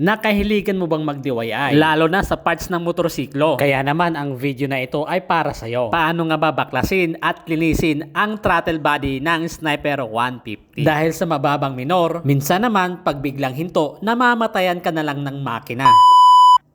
Nakahiligan mo bang mag-DIY? Lalo na sa parts ng motorsiklo. Kaya naman ang video na ito ay para sa'yo. Paano nga ba baklasin at linisin ang throttle body ng Sniper 150? Dahil sa mababang minor, minsan naman pag biglang hinto, namamatayan ka na lang ng makina.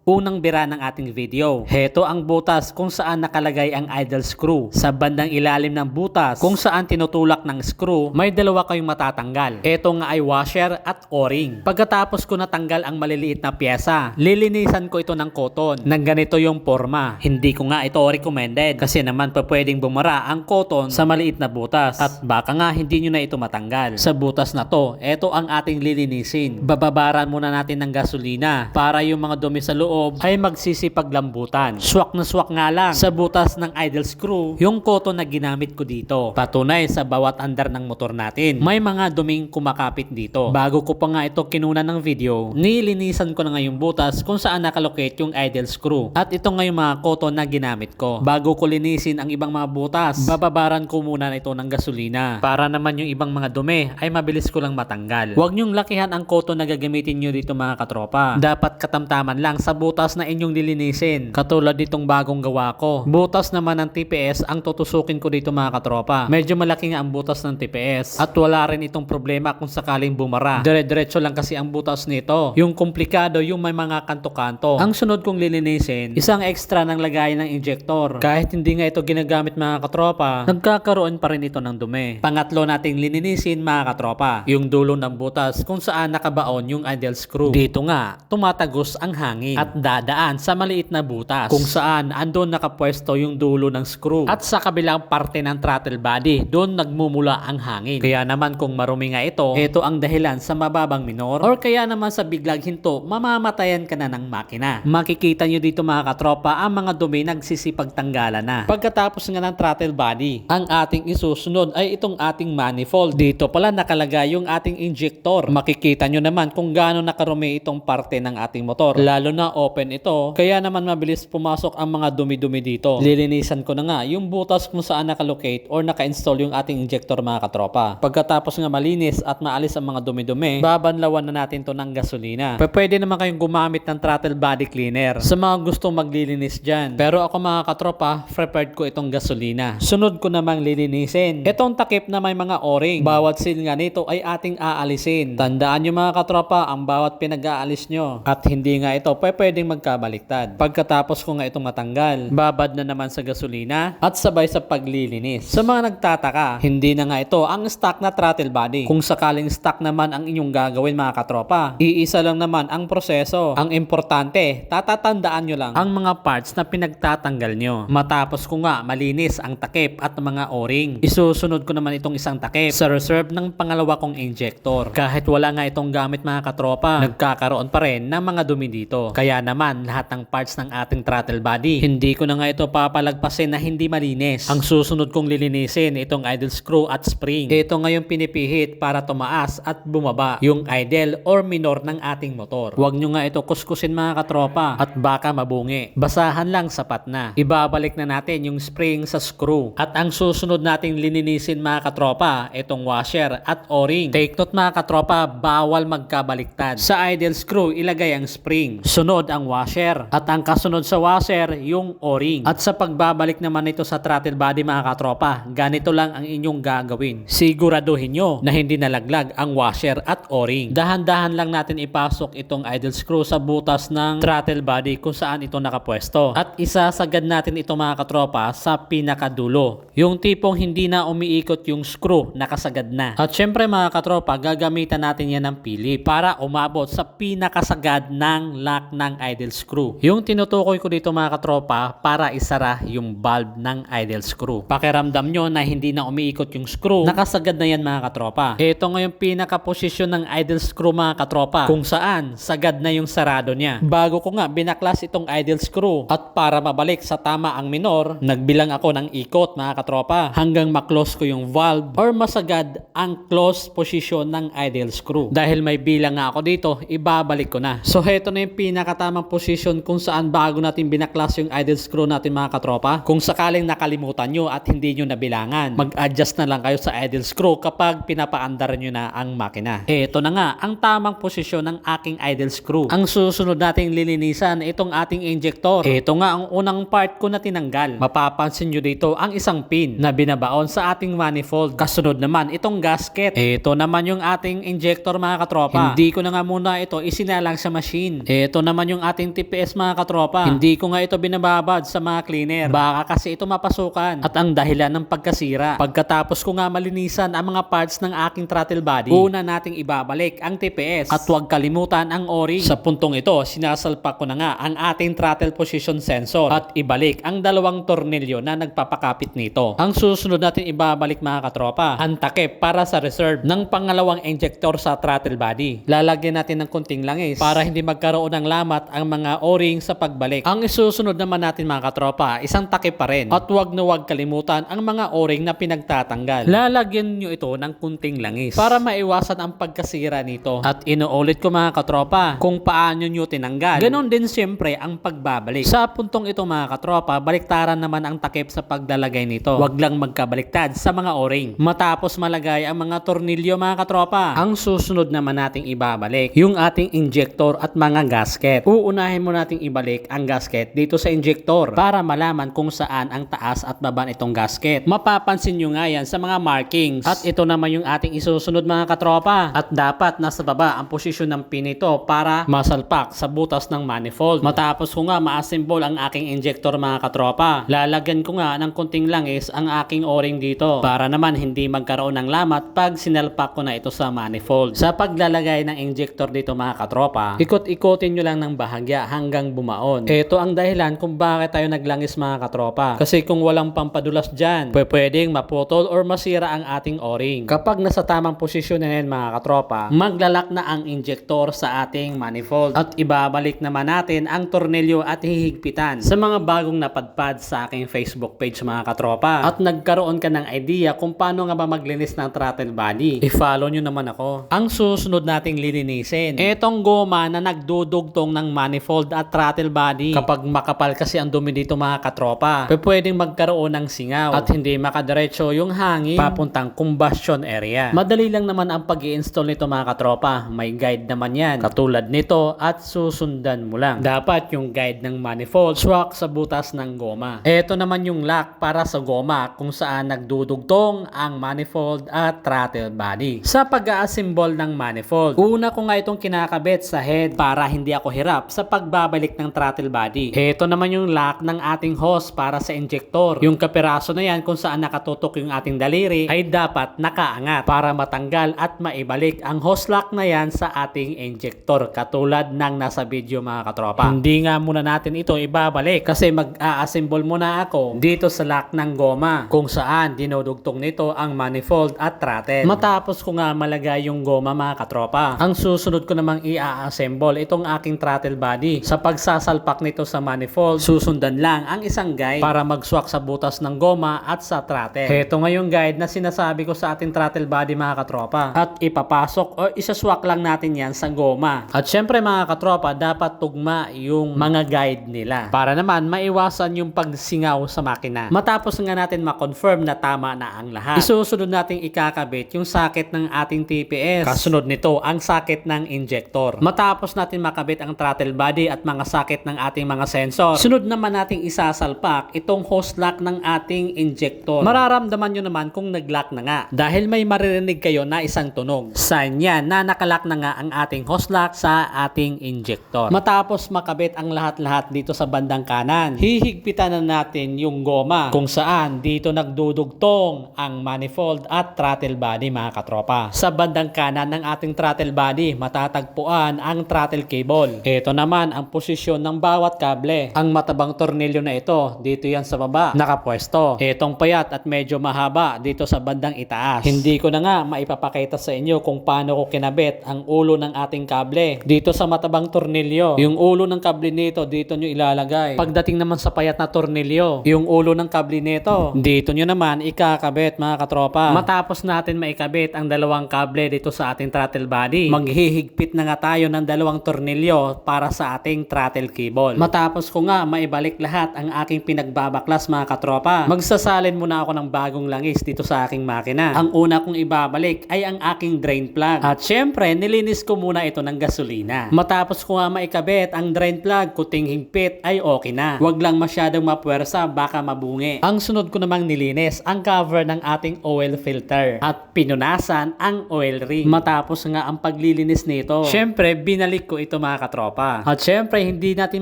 Unang bira ng ating video. Heto ang butas kung saan nakalagay ang idle screw. Sa bandang ilalim ng butas kung saan tinutulak ng screw, may dalawa kayong matatanggal. Ito nga ay washer at o-ring. Pagkatapos ko natanggal ang maliliit na pyesa, lilinisan ko ito ng cotton nang ganito yung forma. Hindi ko nga ito recommended kasi naman pwedeng bumara ang cotton sa maliit na butas at baka nga hindi nyo na ito matanggal. Sa butas na to, ito ang ating lilinisin. Bababaran muna natin ng gasolina para yung mga dumi sa loob ay magsisipaglambutan. Swak na swak nga lang sa butas ng idle screw yung cotton na ginamit ko dito. Patunay sa bawat andar ng motor natin, may mga duming kumakapit dito. Bago ko pa nga ito kinunan ng video, nilinisan ko na nga yung butas kung saan nakalocate yung idle screw. At ito nga yung mga cotton na ginamit ko. Bago ko linisin ang ibang mga butas, bababaran ko muna ito ng gasolina para naman yung ibang mga dumi ay mabilis ko lang matanggal. Huwag nyong lakihan ang cotton na gagamitin nyo dito mga katropa. Dapat katamtaman lang sa butas na inyong lilinisin. Katulad ditong bagong gawa ko. Butas naman ng TPS ang tutusukin ko dito mga katropa. Medyo malaki nga ang butas ng TPS at wala rin itong problema kung sakaling bumara. Dire-diretso lang kasi ang butas nito. Yung komplikado yung may mga kanto-kanto. Ang sunod kong lilinisin, isang extra ng lagayan ng injector. Kahit hindi nga ito ginagamit mga katropa, nagkakaroon pa rin ito ng dumi. Pangatlo nating lilinisin mga katropa, yung dulo ng butas kung saan nakabaon yung idle screw. Dito nga, tumatagos ang hangin at dadaan sa maliit na butas kung saan andon nakapwesto yung dulo ng screw at sa kabilang parte ng throttle body doon nagmumula ang hangin. Kaya naman kung marumi nga ito ang dahilan sa mababang minor or kaya naman sa biglang hinto mamamatayan ka na ng makina. Makikita nyo dito mga katropa ang mga dumi nagsisipagtanggalan na. Pagkatapos nga ng throttle body, ang ating isusunod ay itong ating manifold. Dito pala nakalagay yung ating injector. Makikita nyo naman kung gaano nakarumi itong parte ng ating motor. Lalo na open ito, kaya naman mabilis pumasok ang mga dumi-dumi dito. Lilinisan ko na nga yung butas kung saan nakalocate or naka-install yung ating injector mga katropa. Pagkatapos nga malinis at maalis ang mga dumi-dumi, babanlawan na natin to ng gasolina. Pwede naman kayong gumamit ng throttle body cleaner sa mga gustong maglilinis dyan. Pero ako mga katropa, prepared ko itong gasolina. Sunod ko namang lilinisin itong takip na may mga o-ring. Bawat seal nga nito ay ating aalisin. Tandaan nyo mga katropa, ang bawat pinag-aalis nyo at hindi nga ito pwedeng magkabaliktad. Pagkatapos ko nga itong matanggal, babad na naman sa gasolina at sabay sa paglilinis. Sa mga nagtataka, hindi na nga ito ang stock na throttle body. Kung sakaling stock naman ang inyong gagawin mga katropa, iisa lang naman ang proseso. Ang importante, tatatandaan nyo lang ang mga parts na pinagtatanggal nyo. Matapos ko nga malinis ang takip at mga o-ring, isusunod ko naman itong isang takip sa reserve ng pangalawa kong injector. Kahit wala nga itong gamit mga katropa, nagkakaroon pa rin ng mga dumi dito. Kaya naman lahat ng parts ng ating throttle body, hindi ko na nga ito papalagpasin na hindi malinis. Ang susunod kong lilinisin itong idle screw at spring. Ito ngayon pinipihit para tumaas at bumaba yung idle or minor ng ating motor. Huwag nyo nga ito kuskusin mga katropa at baka mabungi. Basahan lang sapat na. Ibabalik na natin yung spring sa screw. At ang susunod nating lilinisin mga katropa, itong washer at o-ring. Take note mga katropa, bawal magkabaliktad. Sa idle screw ilagay ang spring. Sunod ang washer at ang kasunod sa washer yung o-ring. At sa pagbabalik naman ito sa throttle body mga katropa, ganito lang ang inyong gagawin. Siguraduhin nyo na hindi nalaglag ang washer at o-ring. Dahan-dahan lang natin ipasok itong idle screw sa butas ng throttle body kung saan ito nakapwesto. At isasagad natin ito mga katropa sa pinakadulo. Yung tipong hindi na umiikot yung screw, nakasagad na. At syempre mga katropa, gagamitan natin yan ng pili para umabot sa pinakasagad ng lock ng idle screw. Yung tinutukoy ko dito mga katropa para isara yung valve ng idle screw. Pakiramdam nyo na hindi na umiikot yung screw, nakasagad na yan mga katropa. Ito nga yung pinaka-posisyon ng idle screw mga katropa kung saan sagad na yung sarado niya. Bago ko nga binaklas itong idle screw at para mabalik sa tama ang minor, nagbilang ako ng ikot mga katropa hanggang maklose ko yung valve or masagad ang close position ng idle screw. Dahil may bilang nga ako dito, ibabalik ko na. So heto na yung pinakataas tamang posisyon kung saan bago natin binaklas yung idle screw natin mga katropa. Kung sakaling nakalimutan nyo at hindi nyo nabilangan, mag-adjust na lang kayo sa idle screw kapag pinapaandar nyo na ang makina. Ito na nga ang tamang posisyon ng aking idle screw. Ang susunod nating lilinisan itong ating injector. Ito nga ang unang part ko na tinanggal. Mapapansin nyo dito ang isang pin na binabaon sa ating manifold. Kasunod naman itong gasket. Ito naman yung ating injector mga katropa. Hindi ko na nga muna ito isinalang sa machine. Ito naman yung ating TPS mga katropa. Hindi ko nga ito binababad sa mga cleaner. Baka kasi ito mapasukan at ang dahilan ng pagkasira. Pagkatapos ko nga malinisan ang mga parts ng aking throttle body, una nating ibabalik ang TPS at huwag kalimutan ang o-ring. Sa puntong ito, sinasalpak ko na nga ang ating throttle position sensor at ibalik ang dalawang tornilyo na nagpapakapit nito. Ang susunod natin ibabalik mga katropa, ang takip para sa reserve ng pangalawang injector sa throttle body. Lalagyan natin ng kunting langis para hindi magkaroon ng lamat ang mga o-ring sa pagbalik. Ang isusunod naman natin mga katropa, isang takip pa rin at huwag na huwag kalimutan ang mga o-ring na pinagtatanggal. Lalagyan nyo ito ng kunting langis para maiwasan ang pagkasira nito. At inuulit ko mga katropa kung paano nyo tinanggal. Ganon din siyempre ang pagbabalik. Sa puntong ito mga katropa, baliktaran naman ang takip sa paglalagay nito. Huwag lang magkabaliktad sa mga o-ring. Matapos malagay ang mga tornilyo mga katropa, ang susunod naman nating ibabalik yung ating injector at mga gasket. Uunahin mo nating ibalik ang gasket dito sa injector para malaman kung saan ang taas at baba nitong gasket. Mapapansin nyo nga yan sa mga markings. At ito naman yung ating isusunod mga katropa. At dapat nasa baba ang posisyon ng pin nito para masalpak sa butas ng manifold. Matapos ko nga ma-assemble ang aking injector mga katropa, lalagyan ko nga ng kunting langis ang aking o-ring dito para naman hindi magkaroon ng lamat pag sinalpak ko na ito sa manifold. Sa paglalagay ng injector dito mga katropa, ikot-ikotin nyo lang ng bahagya hanggang bumaon. Ito ang dahilan kung bakit tayo naglangis mga katropa. Kasi kung walang pampadulas dyan, pwedeng maputol or masira ang ating o-ring. Kapag nasa tamang posisyon na yan mga katropa, maglalak na ang injector sa ating manifold at ibabalik naman natin ang tornilyo at hihigpitan. Sa mga bagong napadpad sa aking Facebook page mga katropa at nagkaroon ka ng idea kung paano nga ba maglinis ng throttle body, i-follow nyo naman ako. Ang susunod nating lilinisin, etong goma na nagdudugtong ng manifold at throttle body. Kapag makapal kasi ang dumi dito mga katropa, pwedeng magkaroon ng singaw at hindi makadiretso yung hangin papuntang combustion area. Madali lang naman ang pag-i-install nito mga katropa. May guide naman yan katulad nito at susundan mo lang. Dapat yung guide ng manifold swak sa butas ng goma. Ito naman yung lock para sa goma kung saan nagdudugtong ang manifold at throttle body. Sa pag-a-assemble ng manifold, una ko nga itong kinakabit sa head para hindi ako hirap sa pagbabalik ng throttle body. Ito naman yung lock ng ating hose para sa injector. Yung kapiraso na yan kung saan nakatutok yung ating daliri ay dapat nakaangat para matanggal at maibalik ang hose lock na yan sa ating injector katulad ng nasa video mga katropa. Hindi nga muna natin ito ibabalik kasi mag-a-assemble muna ako dito sa lock ng goma kung saan dinudugtong nito ang manifold at throttle. Matapos ko nga malagay yung goma mga katropa, ang susunod ko namang i-assemble itong aking throttle body. Sa pagsasalpak nito sa manifold, susundan lang ang isang guide para magswak sa butas ng goma at sa throttle. Ito nga yung guide na sinasabi ko sa ating throttle body mga katropa at ipapasok o isaswak lang natin yan sa goma. At syempre mga katropa, dapat tugma yung mga guide nila para naman maiwasan yung pagsingaw sa makina. Matapos nga natin ma-confirm na tama na ang lahat, isusunod nating ikakabit yung socket ng ating TPS. Kasunod nito ang socket ng injector. Matapos natin makabit ang throttle body at mga socket ng ating mga sensor, sunod naman nating isasalpak itong hose lock ng ating injector. Mararamdaman nyo naman kung nag-lock na nga dahil may maririnig kayo na isang tunog. Sign yan na nakalock na nga ang ating hose lock sa ating injector. Matapos makabit ang lahat-lahat dito sa bandang kanan, hihigpitan na natin yung goma kung saan dito nagdudugtong ang manifold at throttle body mga katropa. Sa bandang kanan ng ating throttle body, matatagpuan ang throttle cable. Ito naman ang posisyon ng bawat kable. Ang matabang tornilyo na ito, dito yan sa baba, nakapwesto. Itong payat at medyo mahaba dito sa bandang itaas. Hindi ko na nga maipapakita sa inyo kung paano ko kinabit ang ulo ng ating kable dito sa matabang tornilyo. Yung ulo ng kable nito, dito nyo ilalagay. Pagdating naman sa payat na tornilyo, yung ulo ng kable nito, dito nyo naman ikakabit mga katropa. Matapos natin maikabit ang dalawang kable dito sa ating throttle body, maghihigpit na nga tayo ng dalawang tornilyo para para sa ating throttle cable. Matapos ko nga maibalik lahat ang aking pinagbabaklas mga katropa, magsasalin muna ako ng bagong langis dito sa aking makina. Ang una kong ibabalik ay ang aking drain plug. At syempre, nilinis ko muna ito ng gasolina. Matapos ko nga maikabit ang drain plug, kuting higpit ay okay na. Huwag lang masyadong mapuwersa, baka mabungi. Ang sunod ko namang nilinis ang cover ng ating oil filter at pinunasan ang oil ring. Matapos nga ang paglilinis nito, syempre binalik ko ito mga katropa. At syempre hindi natin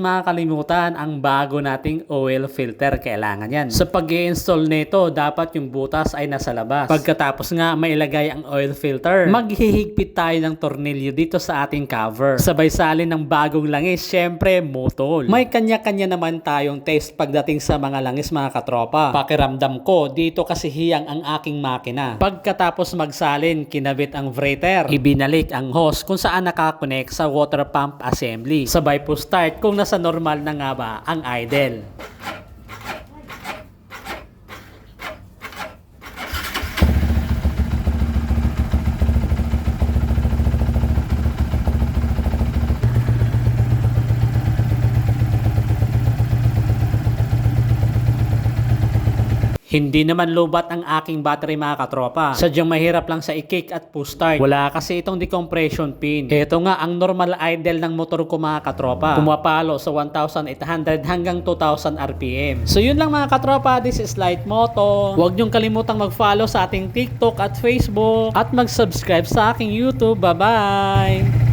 makakalimutan ang bago nating oil filter. Kailangan yan. Sa pag-i-install nito, dapat yung butas ay nasa labas. Pagkatapos nga mailagay ang oil filter, maghihigpit tayo ng tornilyo dito sa ating cover. Sabay salin ng bagong langis, syempre motol. May kanya-kanya naman tayong test pagdating sa mga langis mga katropa. Pakiramdam ko, dito kasi hiyang ang aking makina. Pagkatapos magsalin, kinabit ang breather, ibinalik ang hose kung saan nakakonect sa water pump assembly. Sabay po start kung nasa normal na nga ba ang idle. Hindi naman lubat ang aking battery mga katropa. Sadyang mahirap lang sa i-kick at push start. Wala kasi itong decompression pin. Ito nga ang normal idle ng motor ko mga katropa. Pumapalo sa 1,800 hanggang 2,000 RPM. So yun lang mga katropa, this is Light Moto. Huwag niyong kalimutang mag-follow sa ating TikTok at Facebook at mag-subscribe sa aking YouTube. Bye-bye!